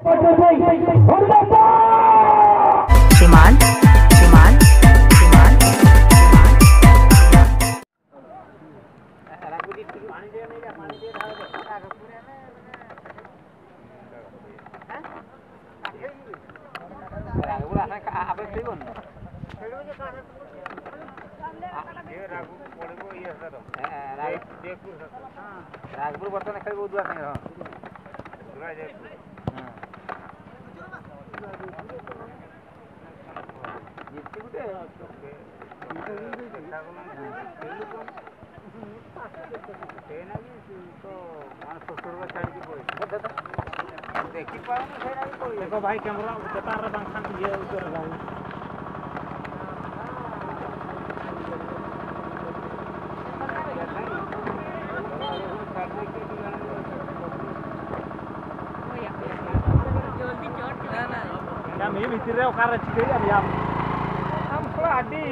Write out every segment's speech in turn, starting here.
श्रीमान श्रीमान श्रीमान राजपुर बर्तन खेल उद्वार नहीं रहा देखो भाई कैमरा बता रहा बंखान ये उधर लगा मैं भीतर रे कार छिके या हम थोड़ा आदि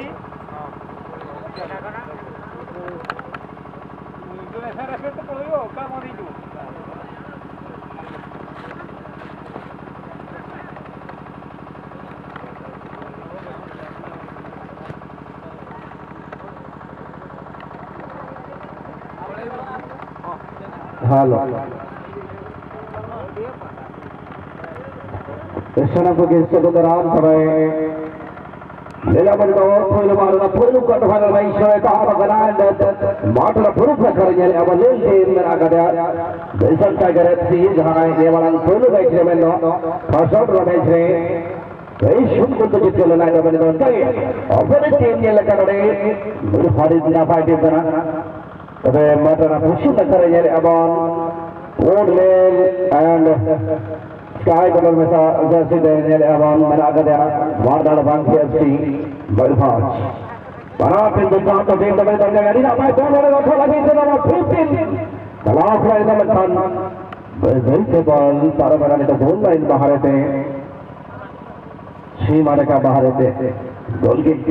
जो ऐसा रेस्पेक्ट तो पड़ो का मोदी जो हेलो कृष्ण को किसके तो दराम करे लेला बड़ तो फूल मारना फूल कट भर भाई शोए का बगनान माटला फूल प्रकार ये अब ले के मेरा गया बेसन का करे थी जहां ये वाला फूल बैठे में नो फसट रमेश रे कई शुभ को तो जितने ना बने तो चाहिए अपने टीम ये लगा करे मुझे फाड़ी दिना फाइट बना अबे माटला खुशी न करे ये अब old man and sky colour में सा जैसे देने अवाम बना कर दिया वार्डा बंद किया सी बलफाज बना फिर दूसरा तो टीम दबे दबे गाड़ी ना मैं दोनों ने रखा लगी तो ना 15 तलाक है ना मचान बस से बॉल सारा बना ने तो गोल लाइन बाहर थे 6 मारे का बाहर थे गोल किक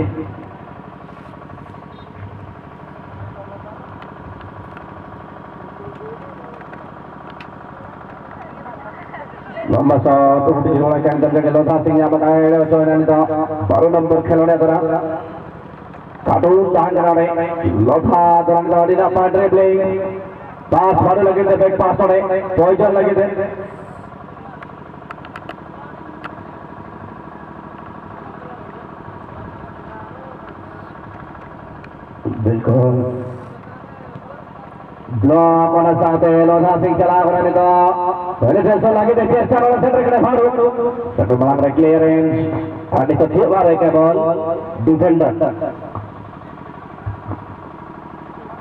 लंबा सा तो फुटी जोड़ा के अंदर के लोथा सिंह या बनाए तो इन्हें तो 12 नंबर खिलौने तरह काटू तांगरा में लोथा दरंग गाड़ी ना पार्टनर प्लेइंग पास मारे लगे थे बैक पास होने पॉइंटर लगे थे बिल्कुल ब्लॉक होना चाहते हैं लोधा सिंह चला होने तो पहले से ऐसा लगे देखिए अच्छा वाला सेंटर के फाड़ सेंटर मांग रहे क्लियरेंस आगे तो ठीक बार है क्या बॉल डिफेंडर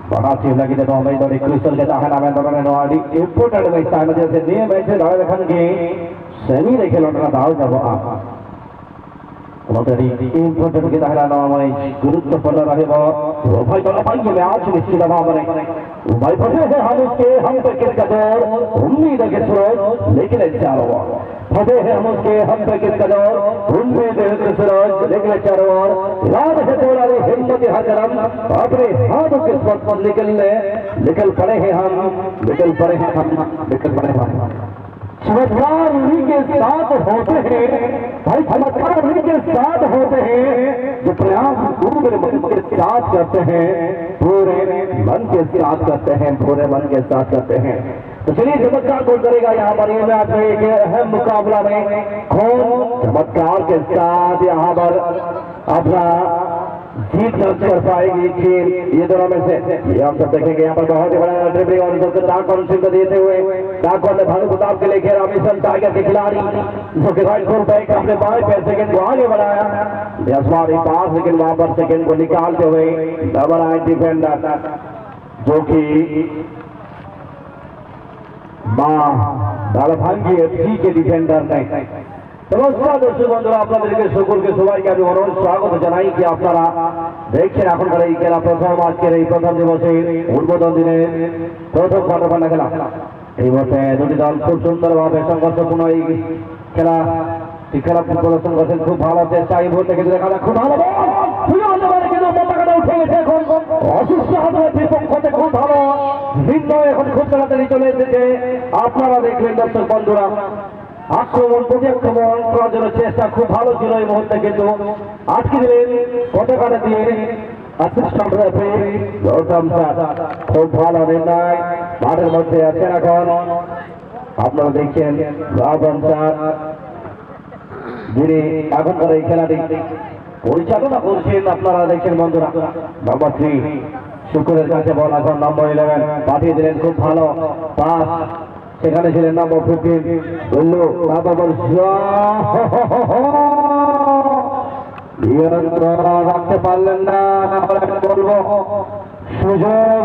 बड़ा चीज लगी देखो भाई तो क्रिस्टल के ताहना में दोनों ने नवाडी इंपोर्टेंट मैच था जैसे ये मैच दाव देखन के सेमी देखे लौटना दाव जब आ मोटरी इंपोर्टेंट के ताहना नवाई गुरुत्वपूर्ण रहे वो भाई तो अपन के मैच निश्चित भाव में भाई फटे हैं हम पे किसका जोर उम्मीद है कि सूरज लेकिन चारों ओर फटे हैं हम पे किसका जोर उम्मीद है कि सूरज लेकिन चारों ओर याद है थोड़ा हिम्मत हजरम अपने हाथों के स्पर्श पर निकल पड़े हैं हम चमत्कार उन्हीं के साथ होते हैं भाई चमत्कार उन्हीं के साथ होते हैं जो प्रयास पूरे मन के साथ करते हैं पूरे मन के साथ करते हैं तो चलिए चमत्कार कौन करेगा यहाँ पर ये मैच में एक अहम मुकाबला में कौन चमत्कार के साथ यहाँ पर अपना जीत दर्ज कर पाएगी टीम ये दोनों में से ये हम सब देखेंगे यहाँ पर बहुत ही बड़ा ड्रिबलिंग और इनको डाकॉन सिंह को देते हुए डाकॉन ने भानु प्रताप के लेकर रामेश्वर टाइगर के खिलाड़ी जो कि राइट फुल बैक अपने बाएं पैर सेकंड को आगे बढ़ाया 5 सेकंड वहां पर सेकंड को निकालते हुए डबल आई डिफेंडर जो कि दालभांगी एफसी के डिफेंडर ने नमस्कार दर्शक बंधुरा আপনাদেরকে সকলকে সবাইকে আমি অনুরোধ স্বাগত জানাই কি আপনারা দেখছেন এখনকার এই খেলা প্রথম আজকের এই প্রথম দিবসে উদ্বোধন দিনে প্রথম কোয়ার্টার খেলা এই মুহূর্তে দুটি দল খুব সুন্দরভাবে সংঘর্ষপূর্ণ এই খেলা প্রদর্শন করছেন খুব ভালো চেষ্টা এই মুহূর্তে কিন্তু দেখা যাক খুব ভালো কিন্তু পতাকাটা উঠে গেছে এখন অসুস্থ হবে বিপক্ষ থেকে খুব ভালো ভিন্ন এখন খুব তাড়াতাড়ি চলে এসেছে আপনারা দেখলেন দর্শক বন্ধুরা আক্রমণ প্রতিক্রমণ করার জন্য চেষ্টা খুব ভালো ছিল এই মুহূর্তে, কিন্তু আটকে দিলেন পতাকাটা দিয়ে অ্যাসিস্ট্যান্ট রেফারি গৌতম স্যার। খুব ভালো নির্ণয় মাঠের মধ্যে আছেন এখন। আপনারা দেখছেন গৌতম স্যার, যিনি এখনকার এই খেলাটি পরিচালনা করছেন। আপনারা দেখছেন বন্ধুরা, নম্বর 3 শুকুরের কাছে বল এখন নম্বর 11 পাঠিয়ে দিলেন, খুব ভালো পাস। সেখানে ছিলেন নম্বর 15 বললো রাখতে পারলেন না, বলবো সুযোগ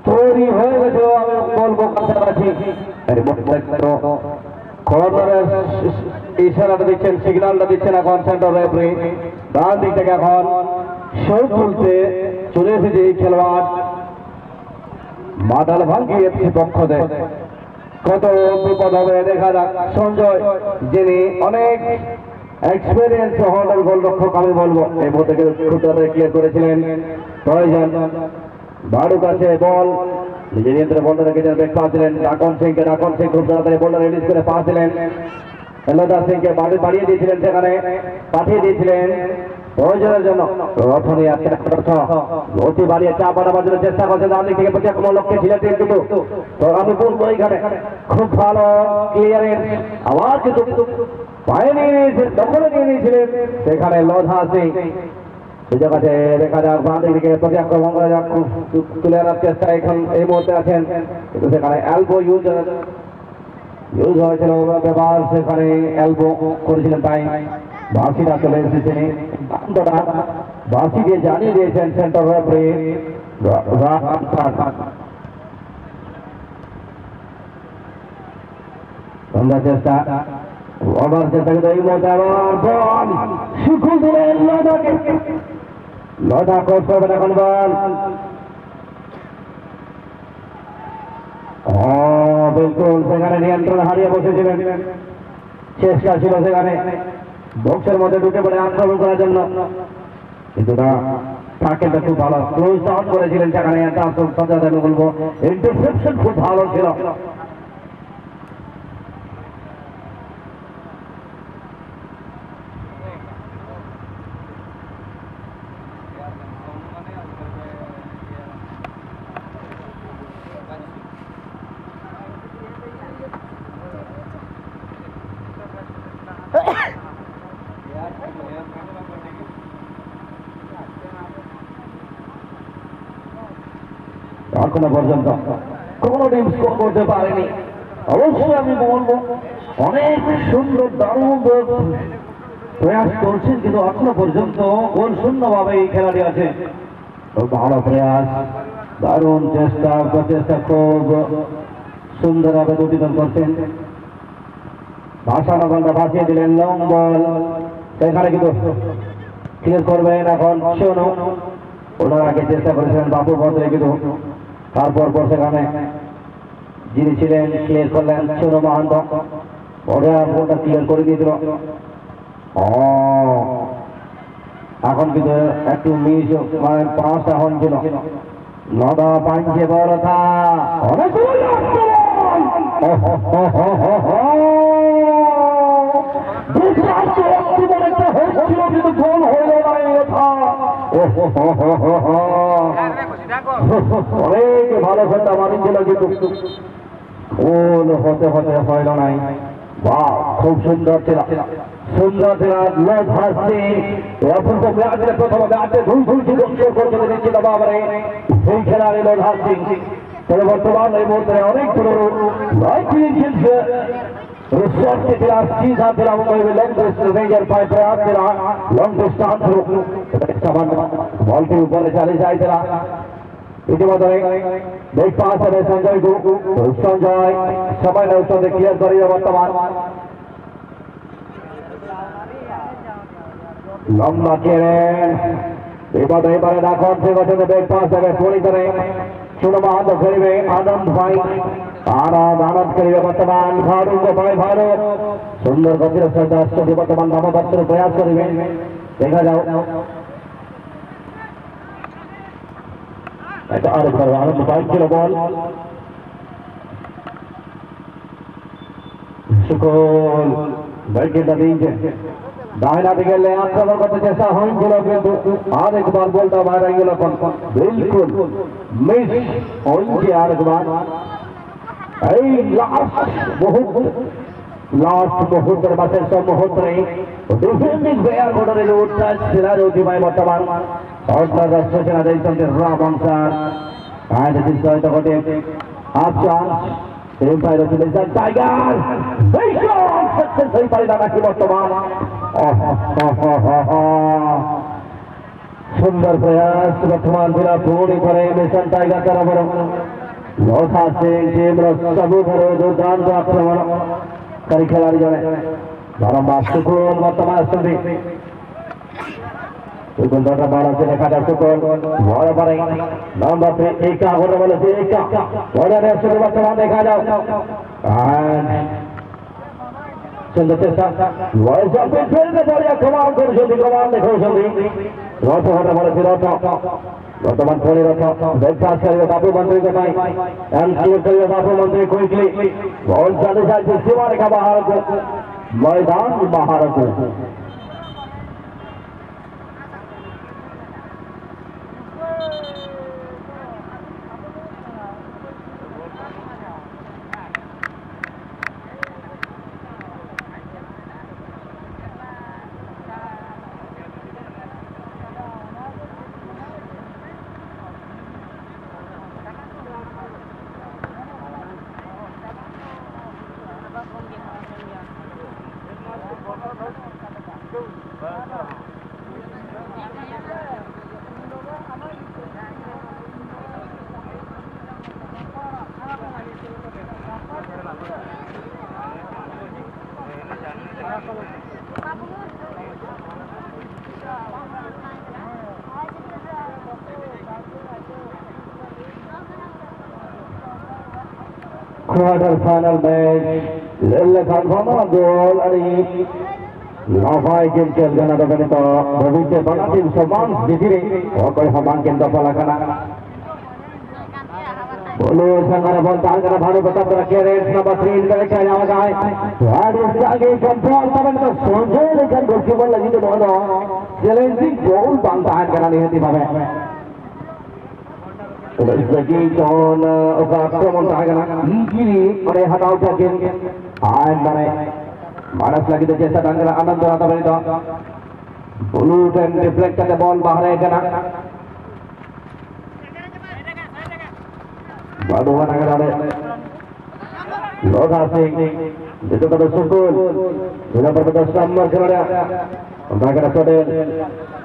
তৈরি হয়ে গেছে। আমি বলবো কাছাকাছি ইশারাটা দিচ্ছেন, সিগন্যালটা দিচ্ছেন এখন সেন্টার রেফারি। ডান দিক থেকে এখন শোট তুলতে চলে এসেছে এই খেলোয়াড় মাদাল ভাঙ্গি এফসি পক্ষ থেকে। কত বিপদ হবে দেখা যাক। সঞ্জয়, যিনি অনেক এক্সপিরিয়েন্স হন্ডার গোলরক্ষক, আমি বলবো এই মুহূর্তে ক্লিয়ার করেছিলেন। প্রয়োজন বারুক আছে, বল নিজের নিয়ন্ত্রণে বলটা রেখেছেন, ব্রেক পাস দিলেন ডাকন সিংকে। ডাকন সিং খুব তাড়াতাড়ি বলটা রিলিজ করে পাস দিলেন হেলদার সিংকে, বাড়িয়ে দিয়েছিলেন, সেখানে পাঠিয়ে দিয়েছিলেন প্রয়োজনের জন্য। রথনী আছে, অতি বাড়িয়ে চাপ বাড়াবার জন্য চেষ্টা করছেন। ডান দিক থেকে প্রতিক্রমণ লক্ষ্যে ছিলেন, কিন্তু আমি বলবো এইখানে খুব ভালো ক্লিয়ারেন্স আবার কিন্তু পায়ে নিয়ে নিয়েছিলেন, দখলে নিয়ে নিয়েছিলেন সেখানে লোধা সিং। সেই জায়গাতে দেখা যাক বাঁ দিকে প্রতিক্রমণ করা যাক, তুলে আনার চেষ্টা এখন এই মুহূর্তে আছেন, কিন্তু সেখানে এলবো ইউজ হয়েছিল ব্যবহার, সেখানে এলবো করেছিলেন। তাই বাসিরা চলে এসেছেন, বাসি দিয়ে জানিয়ে দিয়েছেন সেন্টার রেফারি। চেষ্টা ওভার চেষ্টা কিন্তু এই মুহূর্তে আবার বল শিখুল দিলেন লদাকে। লদা কোর্স করবেন এখন বল। বিলকুল সেখানে নিয়ন্ত্রণ হারিয়ে বসেছিলেন, চেষ্টা ছিল সেখানে বক্সের মধ্যে ঢুকে পড়ে আক্রমণ করার জন্য, কিন্তু না, তাকেটা খুব ভালো ক্লোজ ডাউন করেছিলেন সেখানে। আমি বলবো ইন্টারসেপশন খুব ভালো ছিল। এখনো পর্যন্ত কোন টিম স্কোর করতে পারেনি। অবশ্যই আমি বলবো অনেক সুন্দর দারুণ প্রয়াস করছেন, কিন্তু এখনো পর্যন্ত গোল শূন্যভাবে এই খেলাটি আছে। ভালো প্রয়াস, দারুণ চেষ্টা, প্রচেষ্টা খুব সুন্দরভাবে দুটি দল করছেন। ভাষানো বলটা ভাসিয়ে দিলেন, লং বল সেখানে কিন্তু ক্লিয়ার করবেন এখন শোনো। ওনার আগে চেষ্টা করেছিলেন বাবু ভদ্রে, কিন্তু তারপর সেখানে যিনি ছিলেন ক্লিয়ার করলেন শোনো মাহান্ত। বলটা ক্লিয়ার করে দিয়েছিল। এখন কিন্তু একটু মিস, মানে 5টা এখন ছিল। নদা পাঞ্চে বড়থা অনেক কিন্তু গোল হইল না। অনেক ভালো ঘন্টা মারিছিল, কিন্তু গোল হতে হইল নাই। বাহ, খুব সুন্দর ছিল, সুন্দর ছিল। প্রথম ব্যাটে দিচ্ছিল বাবারে এই খেলার লোধার সিং। তবে বর্তমান এই মুহূর্তে অনেক খেলছে। सीधा तेरा लॉन्ग रेंजर पाए प्रयास तेरा लॉन्ग डिस्टेंस बॉल के ऊपर चले जाए तेरा इतिमধ্যে ব্রেক পাস হবে সঞ্জয় সঞ্জয় সময় নৌসদে ক্লিয়ার করে বর্তমান লম্বা কেড়েন এবারে রাখন সে বছরে ব্রেক পাস হবে পুরি করে সুনমা হাত খেলবে আনন্দ ভাই আনন্দ করিবে বর্তমান ভারু ভাই ভারু সুন্দর গতির সাথে আসছে বর্তমান নামবাস্ত্র প্রয়াস করিবে দেখা যাও এটা আর আনন্দ ভাই ছিল বল सुकून बैठे नतीजे दाहिना दिखे ले आक्रमण करते जैसा हम बोलो किंतु आज एक बार बोलता बाहर आएंगे लोग बिल्कुल मिस होंगे यार एक बार लास्ट मुहूर्त बसे सब मुहूर्त नहीं डिफेंडिंग प्लेयर कोडरे उठता सिला रोटी भाई वर्तमान और सूचना देते रामंसार आज जिस तो कोटे हाफ चांस टीम फाइट होती है टाइगर सक्सेस सही परिणाम की वर्तमान सुंदर प्रयास वर्तमान पूरा पूरी करे मिशन टाइगर तरफ लोथा सिंह टीम सबू घरों दुर्दान का आक्रमण करी खिलाड़ी जने बारंबार सुकून वर्तमान सुंदरी सुकून दोटा बाड़ा से देखा जा सुकून बॉल पर नंबर 3 एक का होने वाले से एक का बॉलर ने सुकून वर्तमान देखा जाओ सुंदर चेष्टा बॉल से फिर से बढ़िया कमाल देखो सुंदरी रोट होने वाले से रोट वर्तमान थोड़ी रखा ब्रेकफास्ट करेगा बापू मंत्री को भाई एमसीए करेगा बापू मंत्री क्विकली बहुत ज्यादा साथ सीमारे का बाहर को मैदान बाहर को quarter final match lelle confirm goal ari Lafai game chel gana to ganito bhavishya bana team saman dikire aur koi saman ke अंदर पला kana बोलो संगारा बॉल डाल कर भानु बता रखे रेस नंबर 3 इनका क्या जाएगा वाड इस आगे कंट्रोल तबन तो सोचे लेकिन गोलकीपर लगी तो बहुत चैलेंजिंग गोल बांधा है करानी है टीम में तो इस लगी जोन ओका आक्रमण तागना इजीली और हटाओ जाके आए बने मानस लगी तो जैसा डंगरा आनंद आता बनी तो ब्लू टेन रिफ्लेक्ट करके बॉल बाहर है कना बादुआ नगर आले Lodha Singh itu pada sukul sudah berbetul samar kerana mereka sudah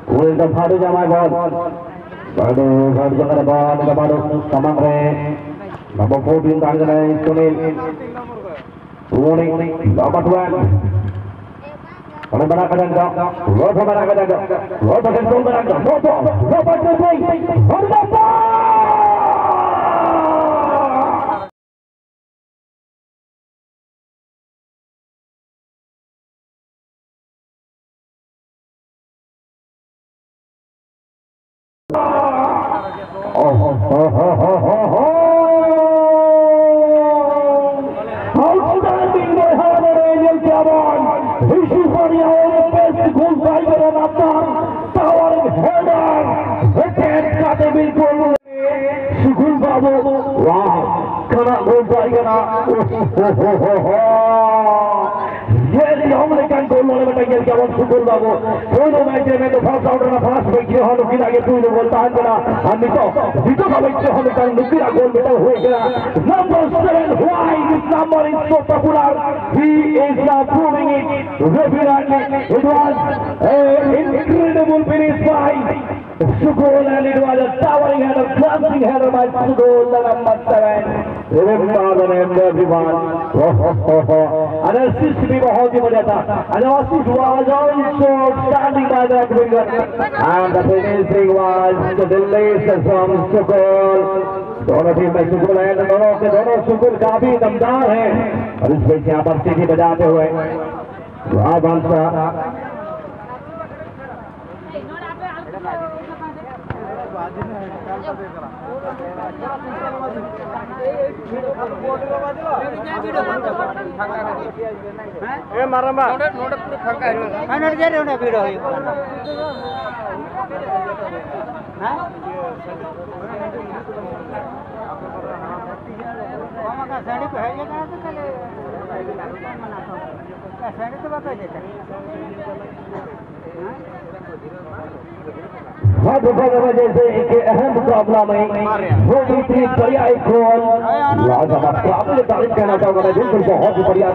ulil dan padu jamai bol padu jangan bol mereka padu samang re nama 14 tangga Sunil Sunil dapat tuan kalau berapa jangka berapa jangka berapa jangka Outstanding by Harvard Angel Cameron. Issue for the best goal fighter and after towering header. Wicket cut a big goal. Shukul Babu. Wow. Kana goal fighter. Yes, हमने क्या गोल वाले बताइए क्या बात सुकून बाबू दोनों match में तो फर्स्ट आउट ना फर्स्ट बैठ के हम फिर आगे तू जो बोलता है ना हम तो का बैठ के हम का नुकीरा गोल बेटा हुए गया number 7 why this number is so popular he is now proving it repeatedly it was an incredible finish by Sukul and it was a towering header glancing header by Sukul number 7 remember the name everyone and assist भी बहुत ही बढ़िया था and assist was also standing by the winger and the finishing was the delicious from Sukul दोनों team में सुकुल है दोनों के दोनों सुकुल काफी दमदार हैं और इस बीच यहाँ पर सीटी बजाते हुए जैसे एक अहम प्रॉब्लम है वो इतनी बढ़िया एक तारीफ कहना चाहूंगा मैं बिल्कुल बहुत ही बढ़िया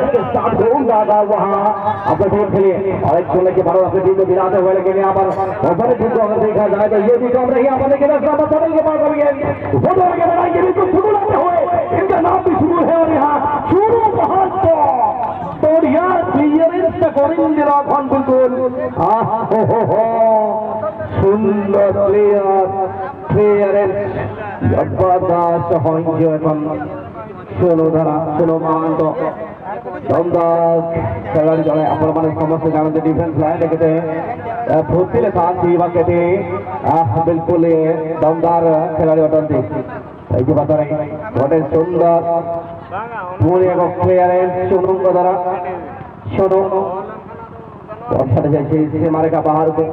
के साथ घूमगा वहाँ अपने टीम के लिए और एक छोले के बाद अपनी टीम को गिराते हुए लेकिन यहाँ पर बड़े टीम को अगर देखा जाए तो ये भी कम नहीं यहाँ पर लेकिन के पास अभी वो दौड़ के बनाएंगे बिल्कुल शुरू आते हुए इनका नाम भी शुरू है और यहाँ शुरू बहुत সুন্দর ক্লিয়ারেন্স জবরদস্ত হইছে এখন ষোলো ধারা 16 মান্ত দমদার খেলাড়ি দলে আপনারা সমস্ত জানেন যে ডিফেন্স লাইন দেখতে ফুটিলে শান্তি বাকেতে बिल्कुल दमदार খেলাড়ি অটন্তি এই যে বাজারে বড় সুন্দর पूरे एक क्लियरेंस सोनू को द्वारा सोनू बहुत सारे जैसे इससे मारे का बाहर को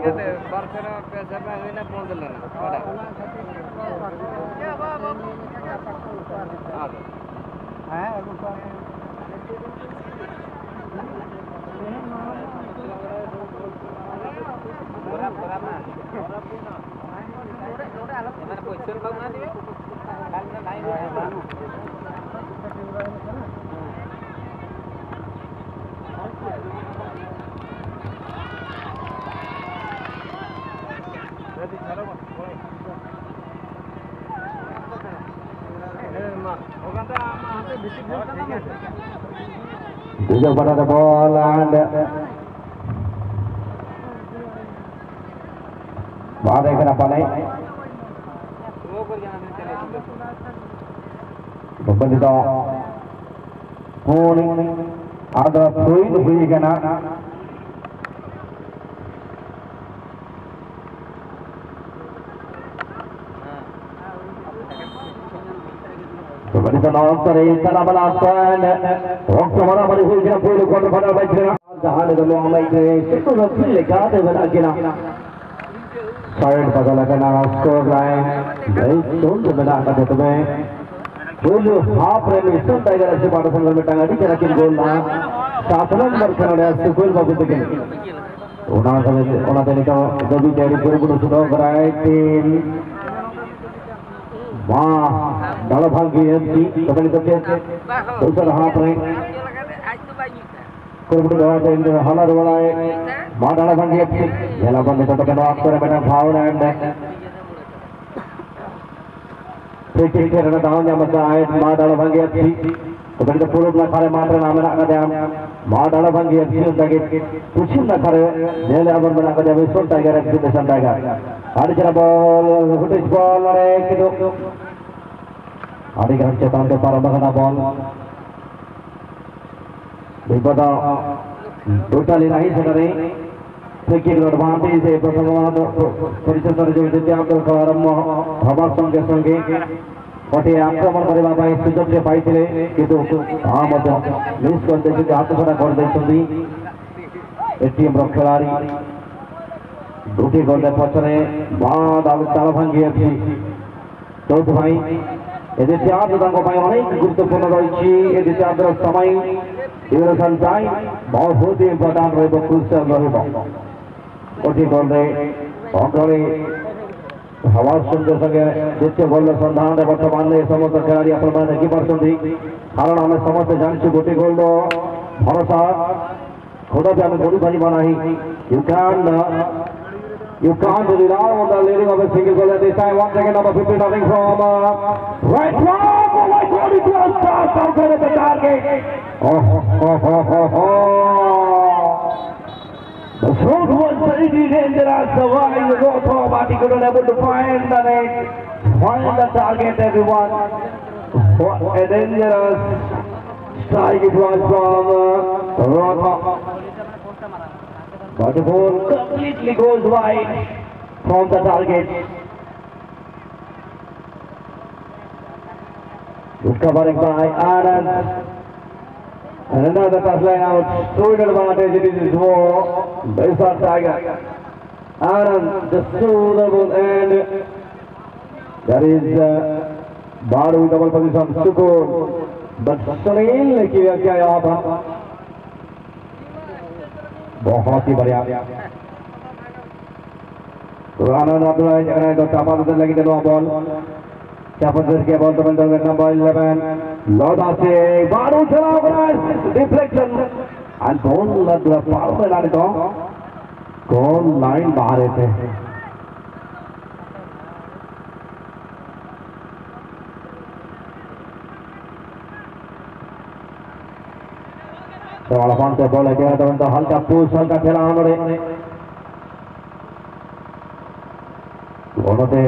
Juga pada the ball and बाहर एक apa naik berbeda pun ada poin hui kena berbeda nonton ini salah balasan waktu mana pada hui kena poin kuat pada baca jahan itu muamai itu itu lebih lekat dengan agina side पता लगा score line भाई सुन तो बना कर देते हैं बोल half rail eastern tiger ऐसे पार्ट संगल में टांगा दी क्या किन गोल ना 7 नंबर खेलने ऐसे गोल बाबू देखें उन्होंने निकाल जो भी डेरी पूरे पूरे सुधार कराए टीम वाह डाला भाग गई है तो मैंने तो क्या दूसरा हाफ रेल कुरुबुड़ गवा तो इन्हें हमारे वाला है माडाला भागी अच्छी येला बंदे तो कनो आप करे बेटा भाव रैंड ठीक है रना दाव या मत आए माडाला भागी अच्छी तो बेटा पूरा अपना खारे मात्र नाम ना कर दिया माडाला भागी अच्छी उनका के कुछ ना करे येले अब बना कर दिया विश्व टाइगर अच्छी देशन टाइगर आड़ी चला बॉल फुटेज बॉल अरे किधर आड़ी कर चेतान के पार बगना बॉल बिल्कुल टोटली नहीं सके क्रिकेट एडवांटेज है प्रथम परिचय जो दिव्यांग आरंभ हवा संगे संगे गोटे आक्रमण करने सुजोग से पाई किंतु मिस कर आत्मसात कर टीम खिलाड़ी दुटी गले पचरे ताल भांगी अच्छी चौथ भाई यदि चार्ज अनेक गुरुत्वपूर्ण रही यदि चार्ज समय ड्यूरेशन टाइम बहुत ही इम्पोर्टाट क्रुशियल गोटे गले अग्रणी हवा संगे संगे द्वितीय गोल सन्धान बर्तमान समस्त खिलाड़ी अपन देखी पार्टी कारण आम समस्त जानू गोटे गोल भरोसा खुद भी आम गोड़ी भाई नहीं You can't rely on the leading of a single goal at this time. Once again, number 50 nothing from right now. Oh my God, it was just outside of the target. The shot was very dangerous. The wide goal, but he couldn't able to find the net, find the target. Everyone, what a dangerous strike it was from Rotha. But the ball completely goes wide. from the target. Good covering by Anand. And another touchline out. 2-hit advantage. It is more. Baisar Tiger. Anand just to the ball and that is Baru double position. Sukun. But Sunil ने किया क्या यहाँ पर बहुत ही बढ़िया Rana Nadra is the top of the leg in the ball. Captain के ball to number 11. Loda से Baru चला deflection and goal लग रहा पार में लाने तो goal line बाहर थे. So Alfonso ball again the halka push halka खेला हमने उन्होंने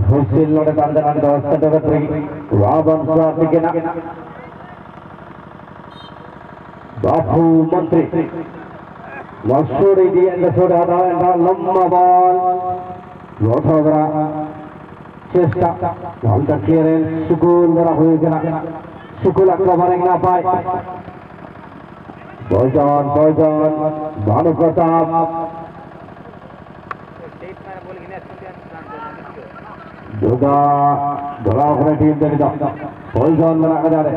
हुसिल नोटे तंदर अंदर अस्तर बत्री राबन स्वाति के ना बापू मंत्री मशहूरी दी अंदर छोड़ आता है ना लम्बा बॉल लोथोगरा चेस्टा halka क्लियरेंस सुकून बना हुई के ना Sukula covering up by Boyjon, Banu Pratap Duga, Dora team there is Boyjon Mana Kadare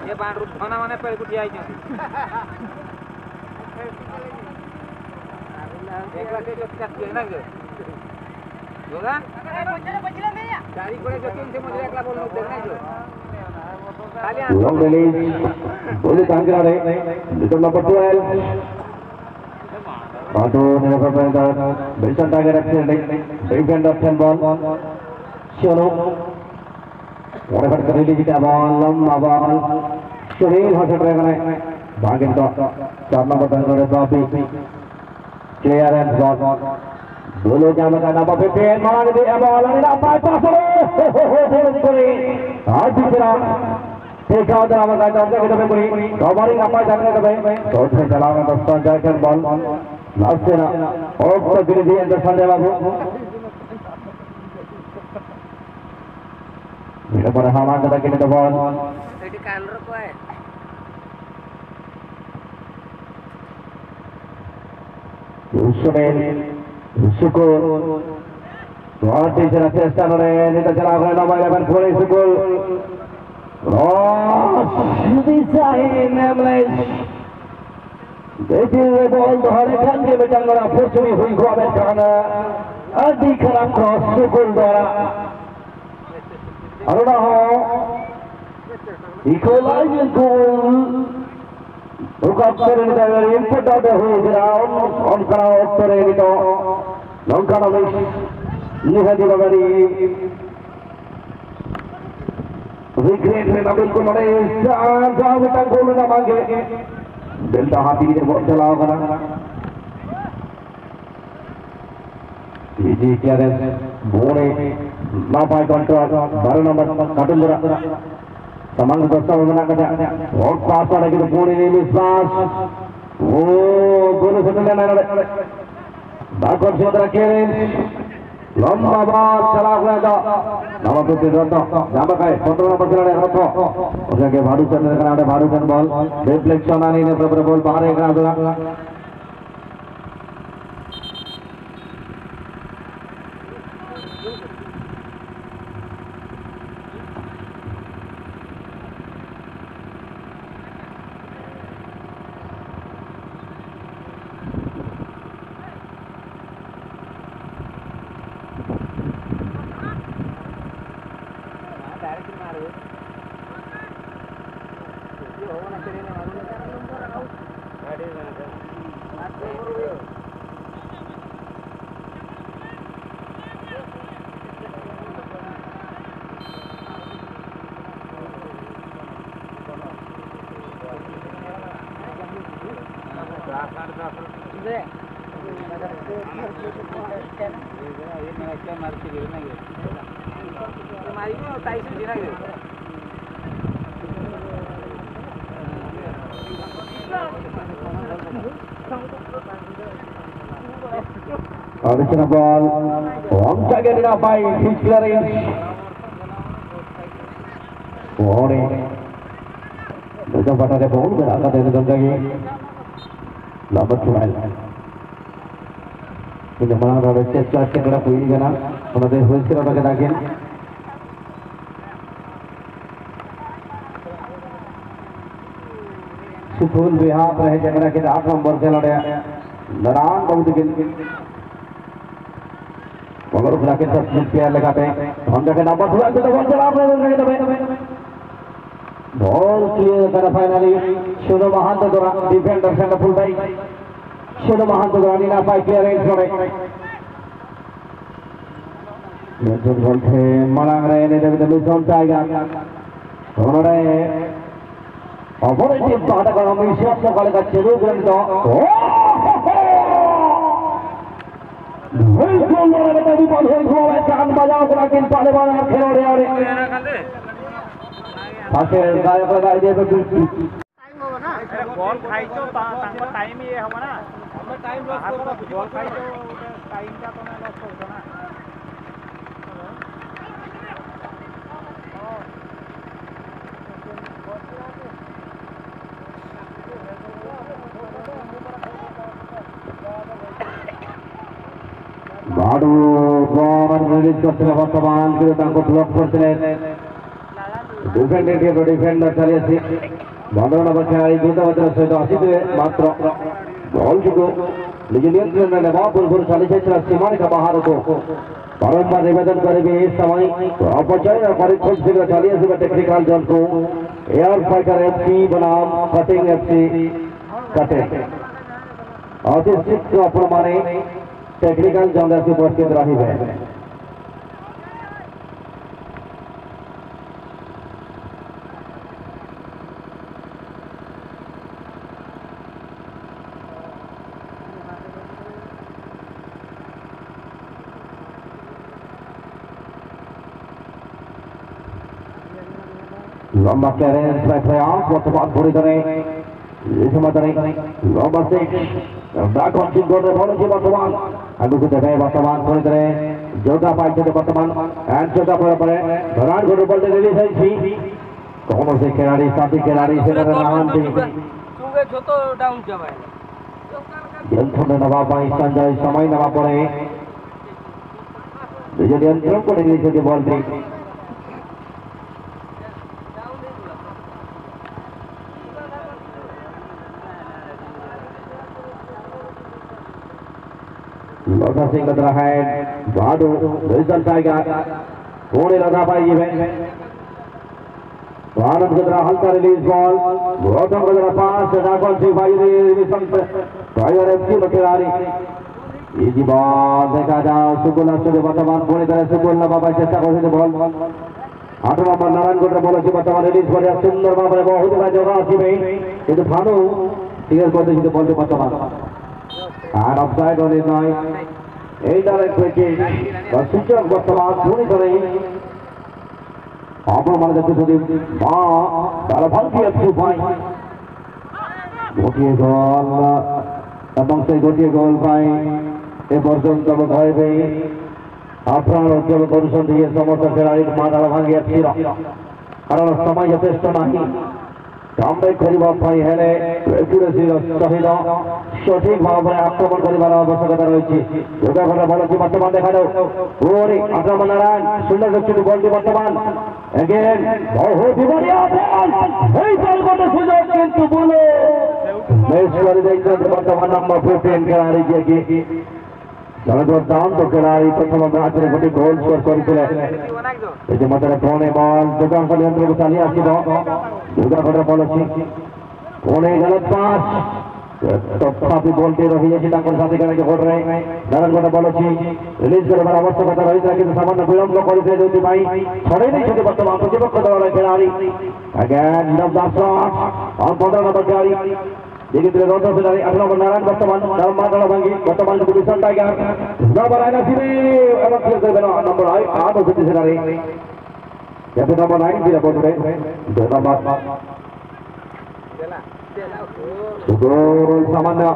ये बांड रूप खाना माने पर कुछ आई नहीं एक लाख जो किया ना जो होगा गाड़ी कोड़े जो तुम से मुझे एक लाख बोलने देना जो खाली long release boleh tangga re little number 12 Batu never prepared Wilson Tiger accident defender 10 ball Shiro whatever release kita ball lamba ball Shireen has a dragon bhagin to 4 number 10 Bobby clearance ball Dulu jam ka number 15 marang di ball ani dapat pass kori aji kira देखा उधर हमारा जाते किधर पे पूरी covering अपना जाने का भाई शॉट से चलाना दस्तान जाकर बॉल लास्ट से ना और तो गिर दिए अंदर संजय बाबू मेरे पर हमारा जाता किधर तो बॉल रेडी कैलर को है सुको बहुत टीचर अच्छे स्टार हो रहे हैं नहीं तो चला रहा है नंबर 11 पूरे सुको bisa Nemles Jadi bol hari kan dia macam orang fortune hui ko abe kana adi kharam cross sukul dara aruna ho equalizer goal ruka kare ni da input out ho ground on kara uttare ni to lonkana mesh nihadi bagari Regret में नबिल को मरे जाओ बेटा गोल ना मांगे बेल्टा हाथी ने बहुत चलाओ करा जी क्या है बोरे ना पाए कंट्रोल 12 नंबर काटुंगरा समंग दोस्तों बना कर और पास वाले के बोरे ने मिस पास वो गोल से लेना है बाकोर से उधर खेले लंबा बॉल चला हुआ था नंबर 15 रत्तो जामा का 15 नंबर खिलाड़ी रत्तो उसके के भाडू चंद ने कराटे भाडू चंद बॉल रिफ्लेक्शन आने ने प्रॉपर बॉल बाहर एक आदमी Additional ball. One target enough by his clearance. Warning. There's a better ball, but other than the game. Number 12. In the Malanga, the chest class can get up with Igana. One of the wholesale of the again. Supul Biha, the Hajara get out from Barcelona. Naran out again. Mother bracket of Smithia Legate. On the number 12 to the one job. Ball clear finally. Shuno Mahanta defender center full by Shuno Mahanta Nina by clearance from it. Malangre and the Luzon Tiger. Operative Patagon shots of Alaga Cherugan dog. Well, everyone who has done Baja in Palawan. Pasal saya pada idea betul. Ball खाई तो time ही है हमारा हम time loss करो ball खाई तो time का तो ना लॉस करो ना बाडू बॉल रिलीज करते हैं वर्तमान के तांको ब्लॉक करते हैं डिफेंडर चले सी बंदर बचाई दूसरा बच्चा से तो आसित मात्र बॉल को निज नियंत्रण में लेवा बुलबुल चालीस चला सीमा का बाहर को बारंबार निवेदन करेंगे इस समय अपचय और परीक्षण से चालीस में टेक्निकल जोन को एयर फाइटर एफसी बनाम कटिंग एफसी कटे और इस सिक्स को प्रमाणे टेक्निकल जोन से उपस्थित रही है lomba clearance by playoff वर्तमान पूरी तरह ये समझ रहे lomba 6 back on kick goal ball की वर्तमान आगे को देखे वर्तमान पूरी तरह जोधा पाइट से वर्तमान एंड जोधा पर पड़े भरान को बॉल रिलीज है सी कौन से खिलाड़ी साथी खिलाड़ी से नाम थी चुगे जो तो डाउन जबाए यंत्र नवा पाई संजय समय नवा पड़े विजय यंत्रों को रिलीज की बॉल थी लौटा सिंह लग रहा है बाडू रिजल्ट आएगा थोड़े लगा पाएगी भारत की तरह हल्का रिलीज बॉल गौतम की तरह पास राघवन सिंह भाई एफसी खिलाड़ी इजी बॉल देखा जाओ सुकुल वर्तमान पूरी तरह सुकुल बाबा चेष्टा कर बॉल 8 नंबर नारायण गोटे बॉल अच्छी वर्तमान रिलीज कर सुंदर भाव में बहुत जगह अच्छी किंतु भानु क्लियर कर देखिए बॉल वर्तमान and offside on his line. Indirect free kick. The switcher वर्तमान पूरी तरह आपको मान जाते थे मां दालभाल की अच्छी पाई गोटिए गोल এবং সেই গোটিए গোল পাই এ পর্যন্ত ভয় পেয়ে আপনার উজ্জ্বল পরিশ্রম দিয়ে সমস্ত খেলাড়ি মা দালভাল ছিল কারণ সময় যথেষ্ট নাহি কামব্যাক করিবা পাই হেলে একুরেসির সহিত সঠিক ভাবে আক্রমণ করিবার আবশ্যকতা রয়েছে যোগা করা বল কি বর্তমান দেখা দাও ওরে আক্রমণ নারায়ণ সুন্দর দক্ষিণ বলটি বর্তমান এগেন বহুত বড়িয়া বল এই বল কোন সুযোগ কিন্তু বলে মেশওয়ারি দেখছেন বর্তমান নাম্বার 15 খেলাড়ি যে দুর্দান্ত খেলাড়ি প্রথম ম্যাচে গোটি গোল স্কোর করেছিলেন এই যে মাত্র ফোনে বল দোকান নিয়ন্ত্রণ চালিয়ে আসছিল দুর্গা ঘটে বল ଅଛି ফোনে গেল পাস তথাপি বলটি রহিଯାଇଛି ତାଙ୍କର ସାଥୀ ଖେଳାଳି କୋର୍ଟରେ ନାରାୟଣ ଗୋଟେ ବଲ ଅଛି ରିଲିଜ କରିବାର ଆବଶ୍ୟକତା ରହିଥିଲା କିନ୍ତୁ ସାମାନ୍ୟ ବିଳମ୍ବ କରିଥିଲେ ଯେଉଁଥିପାଇଁ ଛଡ଼େଇ ଦେଇଛନ୍ତି ବର୍ତ୍ତମାନ ପ୍ରତିପକ୍ଷ ଦଳର ଖେଳାଳି ଆଜ୍ଞା 15 ନମ୍ବର ଖେଳାଳି Dikit roda dari Abdullah Benaran berteman dalam masalah banggi berteman keputusan Tiger. Nomor aina sini emang kita benar nomor air apa sih sendiri. Yang nomor 9 tidak boleh. Nomor Betul samanya.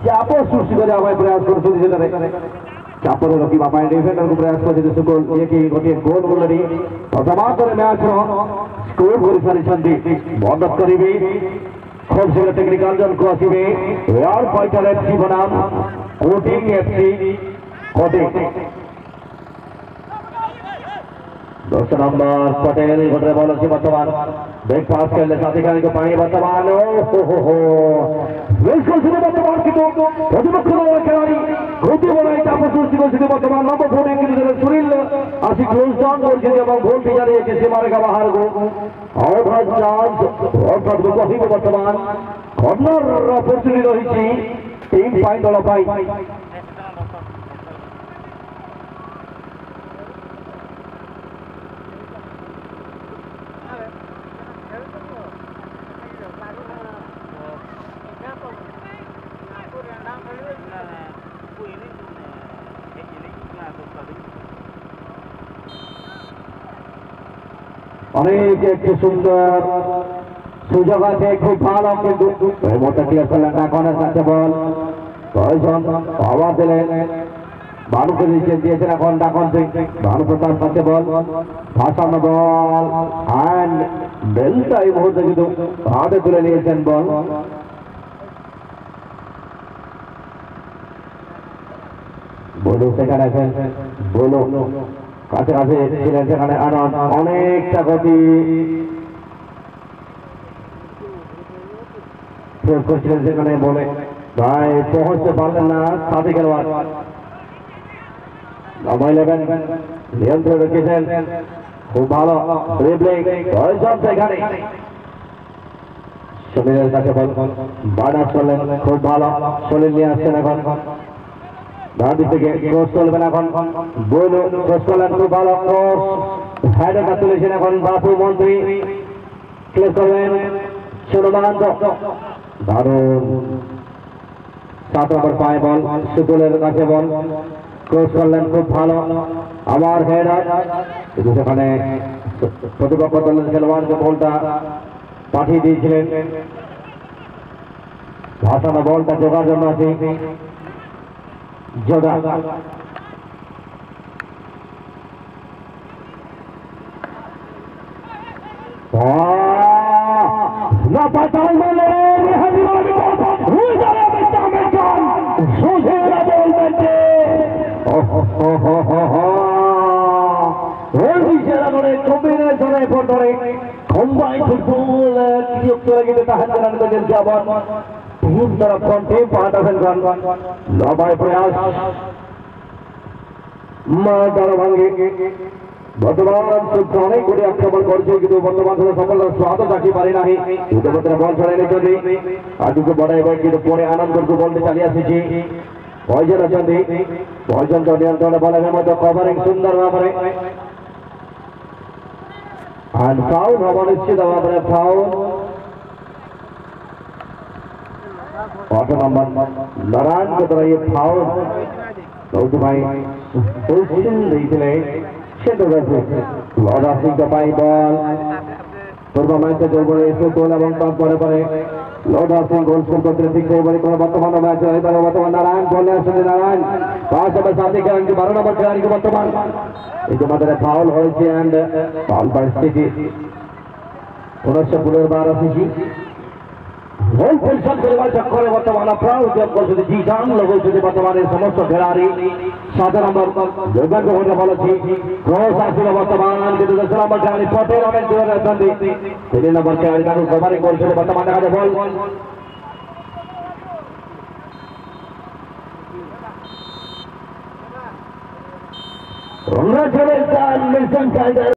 Siapa susi dari apa प्रयास कर सुधी sendiri. Siapa lagi bapak defender को प्रयास कर सुधी सुगोल ये की गोटे गोल बोलरी. प्रथमार्ध मैच रो स्कोर गोल सारी मदद करिबे. खूब शीघ्र टेक्निकल जन को आसवे रॉयल फाइटर एफसी बनाम coating FC coating 10 number Patel गोटे बॉल अच्छी वर्तमान ब्रेक पास करले साथी को पानी वर्तमान हो बिल्कुल सीधे वर्तमान की तो प्रतिपक्ष खिलाड़ी गोटी बनाई चाप सृष्टि सीधे वर्तमान नंबर 14 की तरफ सुनील आसी क्लोज डाउन और गोल भी जा रही है किसी मारेगा बाहर को और चांस और कहीं वर्तमान कॉर्नर अपॉर्चुनिटी रही 3 पॉइंट वाला पाई অনেক একটি সুন্দর সুযোগ আছে খুব ভালো কিন্তু এই মোটা ক্লিয়ার করলেন ডাকনের কাছে বল কয়জন আওয়াজ দিলেন ভানুকে দিয়েছেন এখন ডাকন ভানু প্রতাপ কাছে বল ভাসানো বল অ্যান্ড বেলটা এই মুহূর্তে কিন্তু হাতে তুলে নিয়েছেন বল বলো সেখানে আছেন বলো কাছে কাছে ছিলেন সেখানে আনন্দ অনেকটা গতি প্রয়োগ করছিলেন সেখানে বলে ভাই পৌঁছতে পারলেন না সাথী খেলোয়াড় নম্বর 11 নিয়ন্ত্রণ রেখেছেন খুব ভালো ড্রিবলিং সব সেখানে সলিলের কাছে বল বাড়া চলেন খুব ভালো সলিল নিয়ে আসছেন এখন ডান থেকে ক্রস চলবেন এখন বল ক্রস করলেন খুব ভালো ক্রস হেডারটা তুলেছেন এখন বাপু মন্ত্রী ক্লিয়ার করবেন সুরমান্ত দারুণ 7 নম্বর পায়ে বল সুকুলের কাছে বল ক্রস করলেন খুব ভালো আবার হেডার কিন্তু সেখানে প্রতিপক্ষ দলের খেলোয়াড়কে বলটা পাঠিয়ে দিয়েছিলেন ভাসানো বলটা জোগার জন্য আছে जोड़ा ना पता बोले কম্বিনেশনে পড়ে কম্বাইন ফুটবল কিন্তু তাহার আবার टीम तरफ टीम पार्ट लंबाई प्रयास बर्तमान अनेक गुटी आक्रमण कर बर्तमान सफल स्वाद राखी पारि ना इतिमध्ये बल छड़ाई आज को बढ़ाई कि पड़े आनंद को बल चली आसी कयजन अच्छा कयजन तो नियंत्रण बल कवरिंग सुंदर भाव एंड फाउल हम निश्चित भाव में फाउल 8 नंबर नारायण के द्वारा ये फाउल बहुत भाई पोजीशन देखले क्षेत्र से लॉर्ड सिंह का पाई बॉल पूर्व मैच जो बड़े इसको गोल এবং পাস করে পরে লর্ড সিং গোল স্কোর করতে ঠিক সেই বলে কোন বর্তমান ম্যাচ হয় তার বর্তমান নারায়ণ বলে আসলে নারায়ণ পাস হবে সাথে করেন कि 12 नंबर खिलाड़ी को বর্তমান ইতিমধ্যে ফাউল হয়েছে এন্ড ফাউল পরিস্থিতি পুনশ্চ পুনর্বার আসছে गोल परिषद चक्कर बर्तमान प्राण उद्योग कर जीजान लगे बर्तमान समस्त खिलाड़ी 7 नंबर दुर्भाग्य होने बल क्रॉस आसिल बर्तमान 10 नंबर खिलाड़ी पटेल अनेक दूर 3 नंबर खिलाड़ी कवरिंग कर बर्तमान देखा बल